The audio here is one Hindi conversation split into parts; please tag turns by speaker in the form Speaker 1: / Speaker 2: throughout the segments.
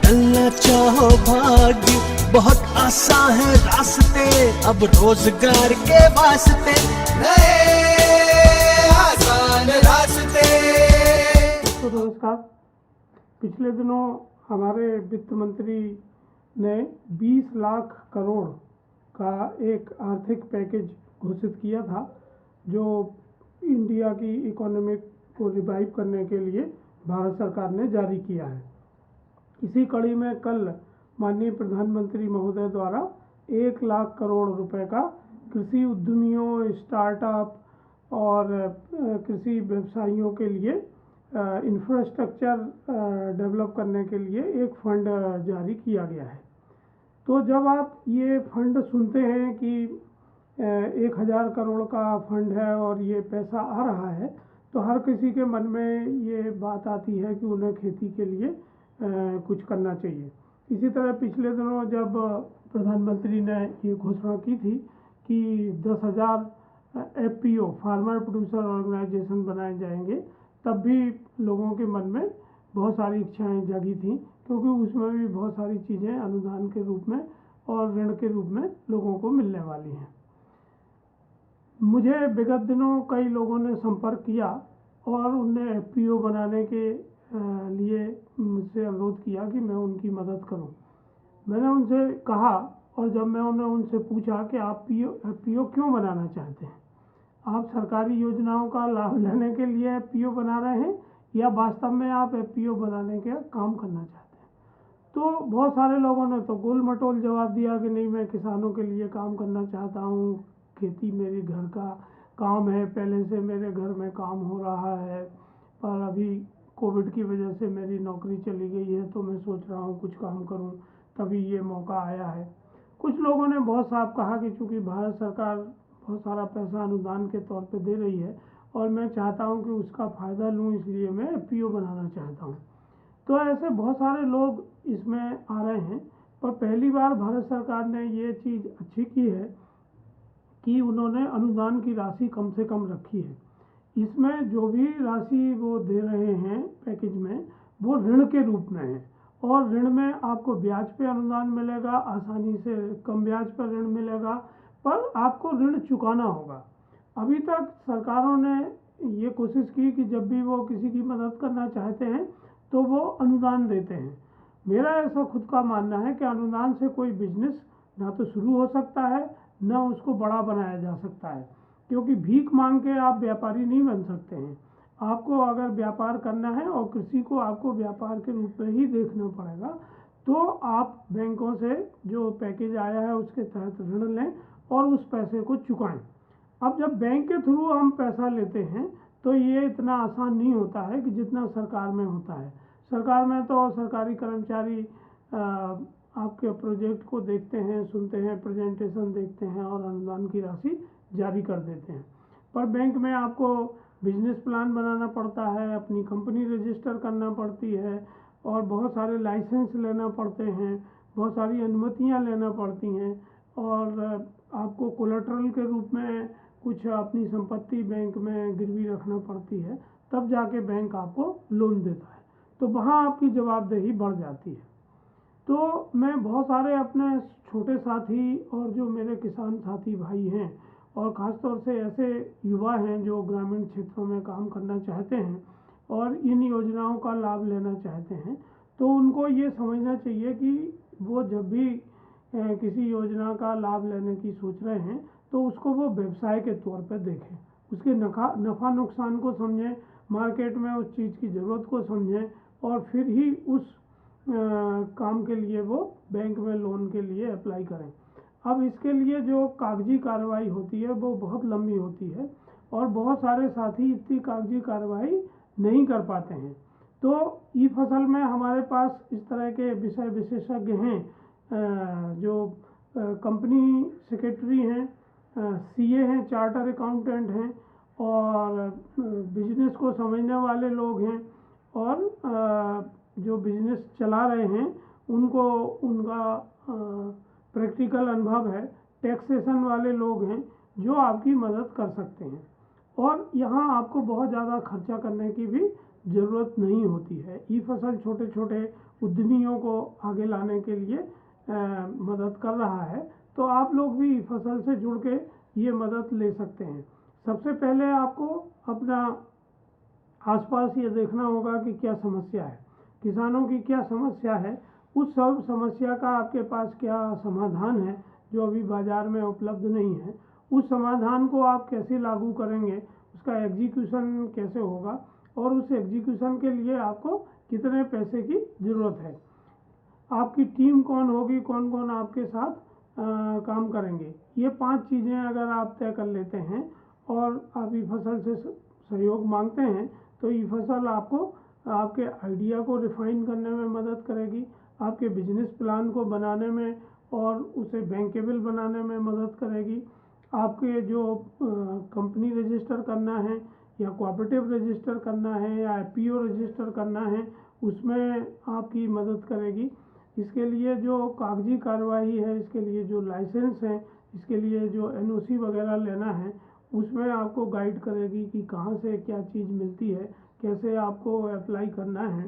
Speaker 1: बदलना चाहो भाग्य, बहुत आसान है रास्ते, अब रोजगार के वास्ते नए आसान रास्ते।
Speaker 2: तो नमस्कार। पिछले दिनों हमारे वित्त मंत्री ने 20 लाख करोड़ का एक आर्थिक पैकेज घोषित किया था, जो इंडिया की इकोनॉमी को रिवाइव करने के लिए भारत सरकार ने जारी किया है। इसी कड़ी में कल माननीय प्रधानमंत्री महोदय द्वारा 1 लाख करोड़ रुपए का कृषि उद्यमियों, स्टार्टअप और कृषि व्यवसायियों के लिए इंफ्रास्ट्रक्चर डेवलप करने के लिए एक फंड जारी किया गया है। तो जब आप ये फंड सुनते हैं कि 1000 करोड़ का फंड है और ये पैसा आ रहा है, तो हर किसी के मन में ये बात आती है कि उन्हें खेती के लिए कुछ करना चाहिए। इसी तरह पिछले दिनों जब प्रधानमंत्री ने ये घोषणा की थी कि 10,000 FPO फार्मर प्रोड्यूसर ऑर्गेनाइजेशन बनाए जाएंगे, तब भी लोगों के मन में बहुत सारी इच्छाएं जागी थी, क्योंकि उसमें भी बहुत सारी चीज़ें अनुदान के रूप में और ऋण के रूप में लोगों को मिलने वाली हैं। मुझे विगत दिनों कई लोगों ने संपर्क किया और उनने FPO बनाने के लिए मुझसे अनुरोध किया कि मैं उनकी मदद करूं। मैंने उनसे कहा, और जब मैं उनसे पूछा कि आप FPO क्यों बनाना चाहते हैं, आप सरकारी योजनाओं का लाभ लेने के लिए FPO बना रहे हैं या वास्तव में आप FPO बनाने का काम करना चाहते हैं। तो बहुत सारे लोगों ने तो गोल मटोल जवाब दिया कि नहीं, मैं किसानों के लिए काम करना चाहता हूँ, खेती मेरे घर का काम है, पहले से मेरे घर में काम हो रहा है, पर अभी कोविड की वजह से मेरी नौकरी चली गई है, तो मैं सोच रहा हूँ कुछ काम करूँ, तभी ये मौका आया है। कुछ लोगों ने बहुत साफ कहा कि चूँकि भारत सरकार बहुत सारा पैसा अनुदान के तौर पे दे रही है और मैं चाहता हूँ कि उसका फ़ायदा लूँ, इसलिए मैं FPO बनाना चाहता हूँ। तो ऐसे बहुत सारे लोग इसमें आ रहे हैं। पर पहली बार भारत सरकार ने ये चीज़ अच्छी की है कि उन्होंने अनुदान की राशि कम से कम रखी है। इसमें जो भी राशि वो दे रहे हैं पैकेज में, वो ऋण के रूप में है, और ऋण में आपको ब्याज पे अनुदान मिलेगा, आसानी से कम ब्याज पर ऋण मिलेगा, पर आपको ऋण चुकाना होगा। अभी तक सरकारों ने ये कोशिश की कि जब भी वो किसी की मदद करना चाहते हैं तो वो अनुदान देते हैं। मेरा ऐसा खुद का मानना है कि अनुदान से कोई बिजनेस ना तो शुरू हो सकता है, ना उसको बड़ा बनाया जा सकता है, क्योंकि भीख मांग के आप व्यापारी नहीं बन सकते हैं। आपको अगर व्यापार करना है और कृषि को आपको व्यापार के रूप में ही देखना पड़ेगा, तो आप बैंकों से जो पैकेज आया है उसके तहत ऋण लें और उस पैसे को चुकाएं। अब जब बैंक के थ्रू हम पैसा लेते हैं तो ये इतना आसान नहीं होता है कि जितना सरकार में होता है। सरकार में तो सरकारी कर्मचारी आपके प्रोजेक्ट को देखते हैं, सुनते हैं, प्रेजेंटेशन देखते हैं और अनुदान की राशि जारी कर देते हैं। पर बैंक में आपको बिजनेस प्लान बनाना पड़ता है, अपनी कंपनी रजिस्टर करना पड़ती है और बहुत सारे लाइसेंस लेना पड़ते हैं, बहुत सारी अनुमतियां लेना पड़ती हैं, और आपको कोलेटरल के रूप में कुछ अपनी संपत्ति बैंक में गिरवी रखना पड़ती है, तब जाके बैंक आपको लोन देता है। तो वहाँ आपकी जवाबदेही बढ़ जाती है। तो मैं बहुत सारे अपने छोटे साथी और जो मेरे किसान साथी भाई हैं, और ख़ासतौर से ऐसे युवा हैं जो ग्रामीण क्षेत्रों में काम करना चाहते हैं और इन योजनाओं का लाभ लेना चाहते हैं, तो उनको ये समझना चाहिए कि वो जब भी किसी योजना का लाभ लेने की सोच रहे हैं तो उसको वो व्यवसाय के तौर पर देखें, उसके नफ़ा नुकसान को समझें, मार्केट में उस चीज़ की ज़रूरत को समझें, और फिर ही उस काम के लिए वो बैंक में लोन के लिए अप्लाई करें। अब इसके लिए जो कागजी कार्रवाई होती है वो बहुत लंबी होती है और बहुत सारे साथी इतनी कागजी कार्रवाई नहीं कर पाते हैं। तो ई फसल में हमारे पास इस तरह के विषय विशेषज्ञ हैं, जो कंपनी सेक्रेटरी हैं, CA हैं, चार्टर अकाउंटेंट हैं, और बिजनेस को समझने वाले लोग हैं, और जो बिजनेस चला रहे हैं उनको उनका प्रैक्टिकल अनुभव है, टैक्सेशन वाले लोग हैं जो आपकी मदद कर सकते हैं। और यहाँ आपको बहुत ज़्यादा खर्चा करने की भी ज़रूरत नहीं होती है। ई फसल छोटे छोटे उद्यमियों को आगे लाने के लिए मदद कर रहा है। तो आप लोग भी ई फसल से जुड़ के ये मदद ले सकते हैं। सबसे पहले आपको अपना आसपास ये देखना होगा कि क्या समस्या है, किसानों की क्या समस्या है, उस सब समस्या का आपके पास क्या समाधान है जो अभी बाज़ार में उपलब्ध नहीं है। उस समाधान को आप कैसे लागू करेंगे, उसका एग्जीक्यूशन कैसे होगा, और उस एग्जीक्यूशन के लिए आपको कितने पैसे की ज़रूरत है, आपकी टीम कौन होगी, कौन कौन आपके साथ काम करेंगे। ये 5 चीज़ें अगर आप तय कर लेते हैं और आप ई फसल से सहयोग मांगते हैं तो ई फसल आपको आपके आइडिया को रिफाइन करने में मदद करेगी, आपके बिजनेस प्लान को बनाने में और उसे बैंकेबल बनाने में मदद करेगी। आपके जो कंपनी रजिस्टर करना है या कोऑपरेटिव रजिस्टर करना है या एफपीओ रजिस्टर करना है, उसमें आपकी मदद करेगी। इसके लिए जो कागजी कार्रवाई है, इसके लिए जो लाइसेंस है, इसके लिए जो एनओसी वगैरह लेना है, उसमें आपको गाइड करेगी कि कहाँ से क्या चीज़ मिलती है, कैसे आपको अप्लाई करना है।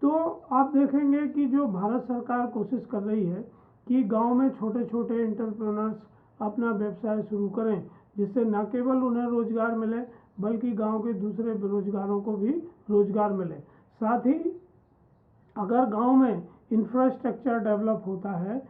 Speaker 2: तो आप देखेंगे कि जो भारत सरकार कोशिश कर रही है कि गांव में छोटे छोटे एंटरप्रेन्योर्स अपना व्यवसाय शुरू करें, जिससे न केवल उन्हें रोज़गार मिले बल्कि गांव के दूसरे बेरोजगारों को भी रोज़गार मिले। साथ ही अगर गांव में इंफ्रास्ट्रक्चर डेवलप होता है,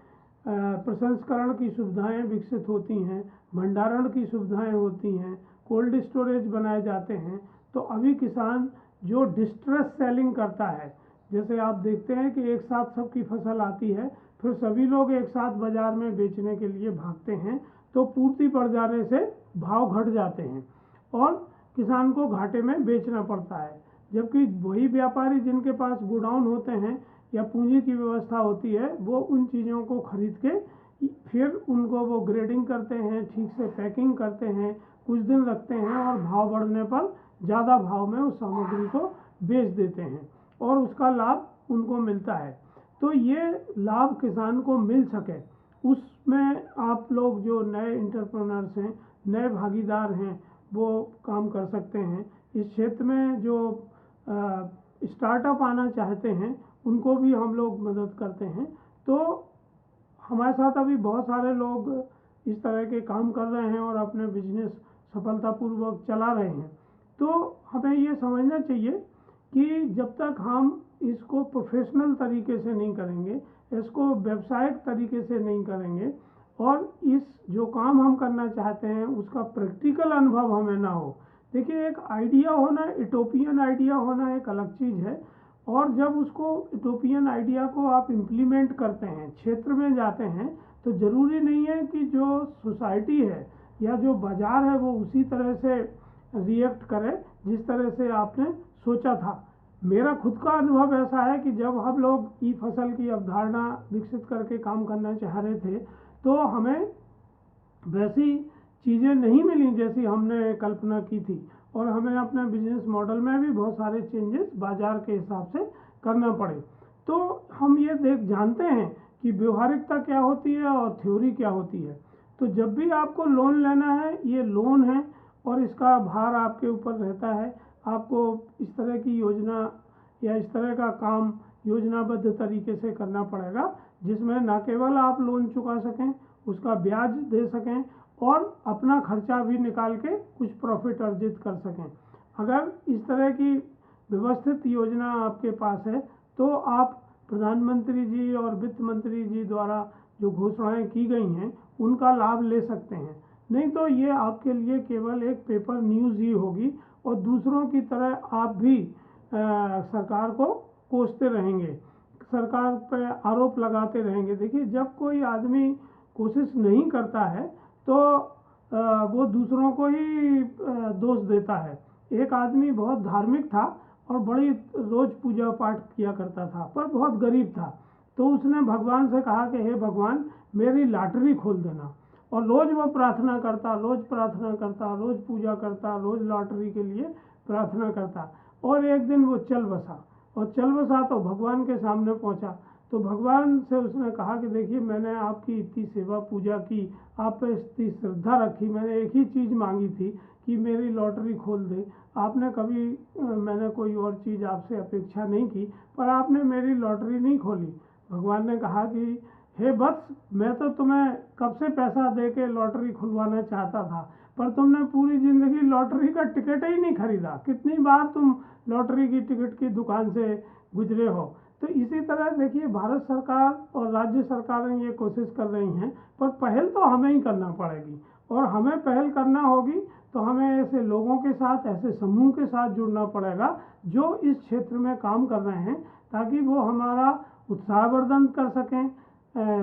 Speaker 2: प्रसंस्करण की सुविधाएं विकसित होती हैं, भंडारण की सुविधाएं होती हैं, कोल्ड स्टोरेज बनाए जाते हैं, तो अभी किसान जो डिस्ट्रेस सेलिंग करता है, जैसे आप देखते हैं कि एक साथ सबकी फसल आती है, फिर सभी लोग एक साथ बाज़ार में बेचने के लिए भागते हैं, तो पूर्ति बढ़ जाने से भाव घट जाते हैं और किसान को घाटे में बेचना पड़ता है। जबकि वही व्यापारी जिनके पास गोडाउन होते हैं या पूंजी की व्यवस्था होती है, वो उन चीज़ों को खरीद के फिर उनको वो ग्रेडिंग करते हैं, ठीक से पैकिंग करते हैं, कुछ दिन रखते हैं और भाव बढ़ने पर ज़्यादा भाव में उस सामग्री को बेच देते हैं और उसका लाभ उनको मिलता है। तो ये लाभ किसान को मिल सके, उसमें आप लोग जो नए एंटरप्रेन्योर्स हैं, नए भागीदार हैं, वो काम कर सकते हैं। इस क्षेत्र में जो स्टार्टअप आना चाहते हैं उनको भी हम लोग मदद करते हैं। तो हमारे साथ अभी बहुत सारे लोग इस तरह के काम कर रहे हैं और अपने बिजनेस सफलतापूर्वक चला रहे हैं। तो हमें ये समझना चाहिए कि जब तक हम इसको प्रोफेशनल तरीके से नहीं करेंगे, इसको व्यावसायिक तरीके से नहीं करेंगे और इस जो काम हम करना चाहते हैं उसका प्रैक्टिकल अनुभव हमें ना हो। देखिए, एक आइडिया होना, यूटोपियन आइडिया होना एक अलग चीज़ है, और जब उसको यूटोपियन आइडिया को आप इम्प्लीमेंट करते हैं, क्षेत्र में जाते हैं, तो ज़रूरी नहीं है कि जो सोसाइटी है या जो बाज़ार है वो उसी तरह से रिएक्ट करे जिस तरह से आपने सोचा था। मेरा खुद का अनुभव ऐसा है कि जब हम लोग ई फसल की अवधारणा विकसित करके काम करना चाह रहे थे तो हमें वैसी चीज़ें नहीं मिली जैसी हमने कल्पना की थी, और हमें अपने बिजनेस मॉडल में भी बहुत सारे चेंजेस बाज़ार के हिसाब से करना पड़े। तो हम ये जानते हैं कि व्यवहारिकता क्या होती है और थ्योरी क्या होती है। तो जब भी आपको लोन लेना है, ये लोन है और इसका भार आपके ऊपर रहता है। आपको इस तरह की योजना या इस तरह का काम योजनाबद्ध तरीके से करना पड़ेगा जिसमें न केवल आप लोन चुका सकें, उसका ब्याज दे सकें और अपना खर्चा भी निकाल के कुछ प्रॉफिट अर्जित कर सकें। अगर इस तरह की व्यवस्थित योजना आपके पास है तो आप प्रधानमंत्री जी और वित्त मंत्री जी द्वारा जो घोषणाएं की गई हैं उनका लाभ ले सकते हैं। नहीं तो ये आपके लिए केवल एक पेपर न्यूज़ ही होगी और दूसरों की तरह आप भी सरकार को कोसते रहेंगे, सरकार पर आरोप लगाते रहेंगे। देखिए, जब कोई आदमी कोशिश नहीं करता है तो वो दूसरों को ही दोष देता है। एक आदमी बहुत धार्मिक था और बड़ी रोज़ पूजा पाठ किया करता था, पर बहुत गरीब था। तो उसने भगवान से कहा कि हे भगवान, मेरी लॉटरी खोल देना। और रोज़ वो प्रार्थना करता, रोज़ प्रार्थना करता, रोज़ पूजा करता, रोज़ लॉटरी के लिए प्रार्थना करता। और एक दिन वो चल बसा, और चल बसा तो भगवान के सामने पहुंचा। तो भगवान से उसने कहा कि देखिए, मैंने आपकी इतनी सेवा पूजा की, आप पे इतनी श्रद्धा रखी, मैंने एक ही चीज़ मांगी थी कि मेरी लॉटरी खोल दे। आपने कभी मैंने कोई और चीज़ आपसे अपेक्षा नहीं की, पर आपने मेरी लॉटरी नहीं खोली। भगवान ने कहा कि हे वत्स, मैं तो तुम्हें कब से पैसा दे के लॉटरी खुलवाना चाहता था, पर तुमने पूरी ज़िंदगी लॉटरी का टिकट ही नहीं खरीदा। कितनी बार तुम लॉटरी की टिकट की दुकान से गुजरे हो। तो इसी तरह देखिए, भारत सरकार और राज्य सरकारें ये कोशिश कर रही हैं, पर पहल तो हमें ही करना पड़ेगी। और हमें पहल करना होगी तो हमें ऐसे लोगों के साथ, ऐसे समूह के साथ जुड़ना पड़ेगा जो इस क्षेत्र में काम कर रहे हैं, ताकि वो हमारा उत्साहवर्धन कर सकें,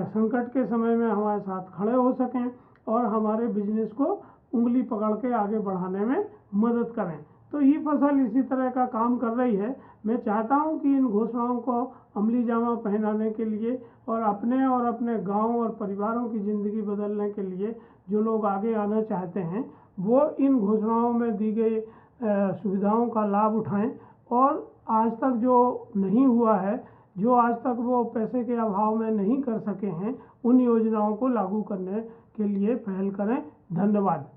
Speaker 2: संकट के समय में हमारे साथ खड़े हो सकें और हमारे बिजनेस को उंगली पकड़ के आगे बढ़ाने में मदद करें। तो ई फसल इसी तरह का काम कर रही है। मैं चाहता हूं कि इन घोषणाओं को अमली जामा पहनाने के लिए और अपने गांव और परिवारों की ज़िंदगी बदलने के लिए जो लोग आगे आना चाहते हैं, वो इन घोषणाओं में दी गई सुविधाओं का लाभ उठाएं और आज तक जो नहीं हुआ है, जो आज तक वो पैसे के अभाव में नहीं कर सके हैं, उन योजनाओं को लागू करने के लिए पहल करें। धन्यवाद।